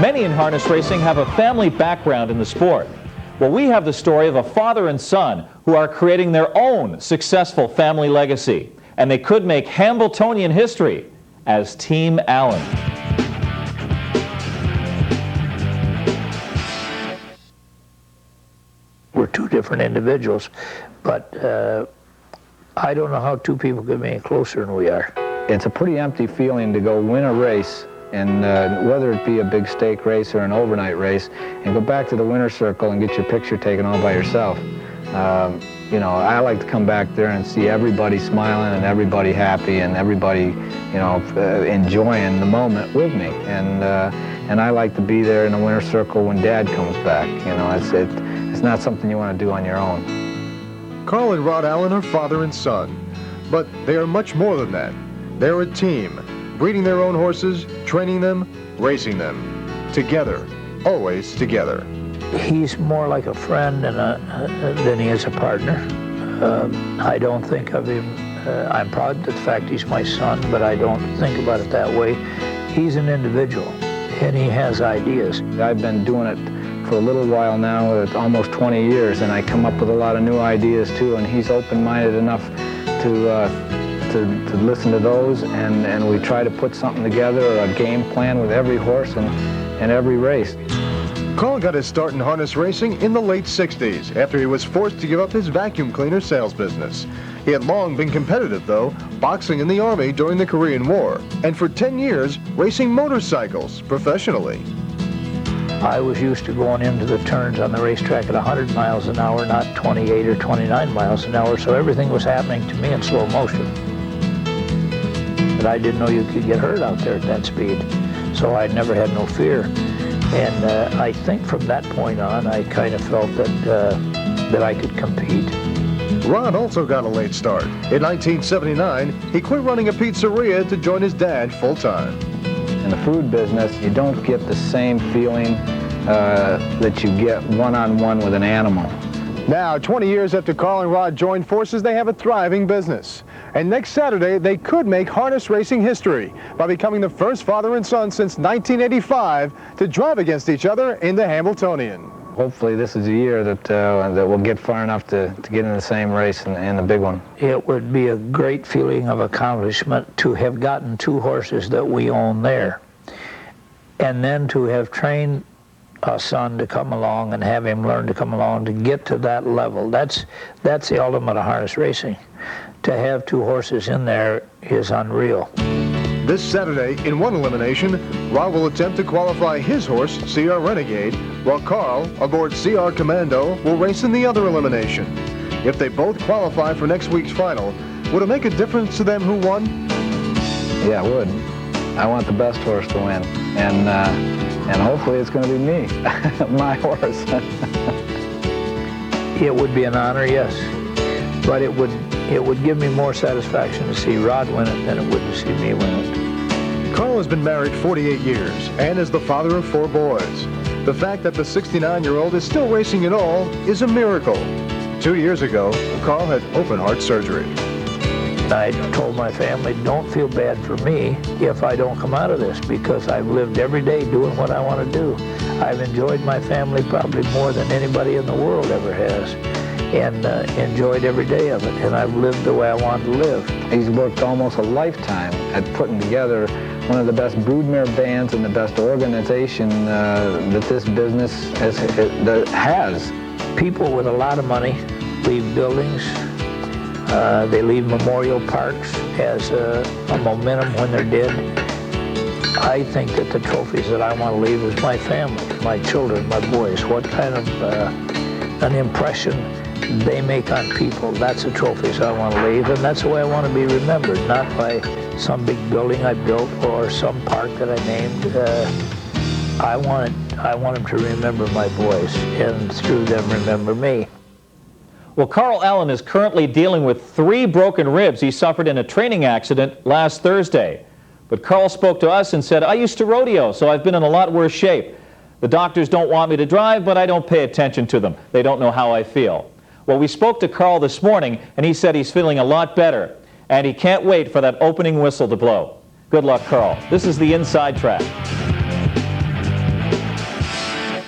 Many in harness racing have a family background in the sport. Well, we have the story of a father and son who are creating their own successful family legacy, and they could make Hambletonian history as Team Allen. We're two different individuals, but I don't know how two people could be any closer than we are. It's a pretty empty feeling to go win a race, and whether it be a big stake race or an overnight race, and go back to the winner's circle and get your picture taken all by yourself. You know, I like to come back there and see everybody smiling and everybody happy and everybody, you know, enjoying the moment with me. And I like to be there in the winner's circle when Dad comes back. You know, it's not something you want to do on your own. Carl and Rod Allen are father and son, but they are much more than that. They're a team, breeding their own horses, training them, racing them. Together, always together. He's more like a friend than he is a partner. I don't think of him, I'm proud of the fact he's my son, but I don't think about it that way. He's an individual, and he has ideas. I've been doing it for a little while now, almost 20 years, and I come up with a lot of new ideas too, and he's open-minded enough to listen to those, and we try to put something together, or a game plan with every horse and every race. Carl got his start in harness racing in the late 60s after he was forced to give up his vacuum cleaner sales business. He had long been competitive, though, boxing in the Army during the Korean War, and for 10 years racing motorcycles professionally. I was used to going into the turns on the racetrack at 100 miles an hour, not 28 or 29 miles an hour, so everything was happening to me in slow motion. But I didn't know you could get hurt out there at that speed, so I never had no fear. And I think from that point on, I kind of felt that I could compete. Rod also got a late start. In 1979, he quit running a pizzeria to join his dad full-time. In the food business, you don't get the same feeling that you get one-on-one with an animal. Now, 20 years after Carl and Rod joined forces, they have a thriving business. And next Saturday, they could make harness racing history by becoming the first father and son since 1985 to drive against each other in the Hambletonian. Hopefully this is a year that we'll get far enough to get in the same race in the big one. It would be a great feeling of accomplishment to have gotten two horses that we own there, and then to have trained a son to come along and have him learn to come along to get to that level. That's the ultimate of harness racing. To have two horses in there is unreal. This Saturday, in one elimination, Rod will attempt to qualify his horse, CR Renegade, while Carl, aboard CR Commando, will race in the other elimination. If they both qualify for next week's final, would it make a difference to them who won? Yeah, it would. I want the best horse to win, and hopefully it's going to be me, my horse. It would be an honor, yes, but it would give me more satisfaction to see Rod win it than it would to see me win it. Carl has been married 48 years and is the father of 4 boys. The fact that the 69-year-old is still racing at all is a miracle. 2 years ago, Carl had open heart surgery. I told my family, don't feel bad for me if I don't come out of this, because I've lived every day doing what I want to do. I've enjoyed my family probably more than anybody in the world ever has, and enjoyed every day of it, and I've lived the way I want to live. He's worked almost a lifetime at putting together one of the best broodmare bands and the best organization that this business has. People with a lot of money leave buildings. They leave memorial parks as a momentum when they're dead. I think that the trophies that I want to leave is my family, my children, my boys. What kind of an impression they make on people. That's the trophies I want to leave, and that's the way I want to be remembered, not by some big building I built or some park that I named. I want them to remember my boys, and through them remember me. Well, Carl Allen is currently dealing with 3 broken ribs he suffered in a training accident last Thursday. But Carl spoke to us and said, I used to rodeo, so I've been in a lot worse shape. The doctors don't want me to drive, but I don't pay attention to them. They don't know how I feel. Well, we spoke to Carl this morning, and he said he's feeling a lot better, and he can't wait for that opening whistle to blow. Good luck, Carl. This is the Inside Track.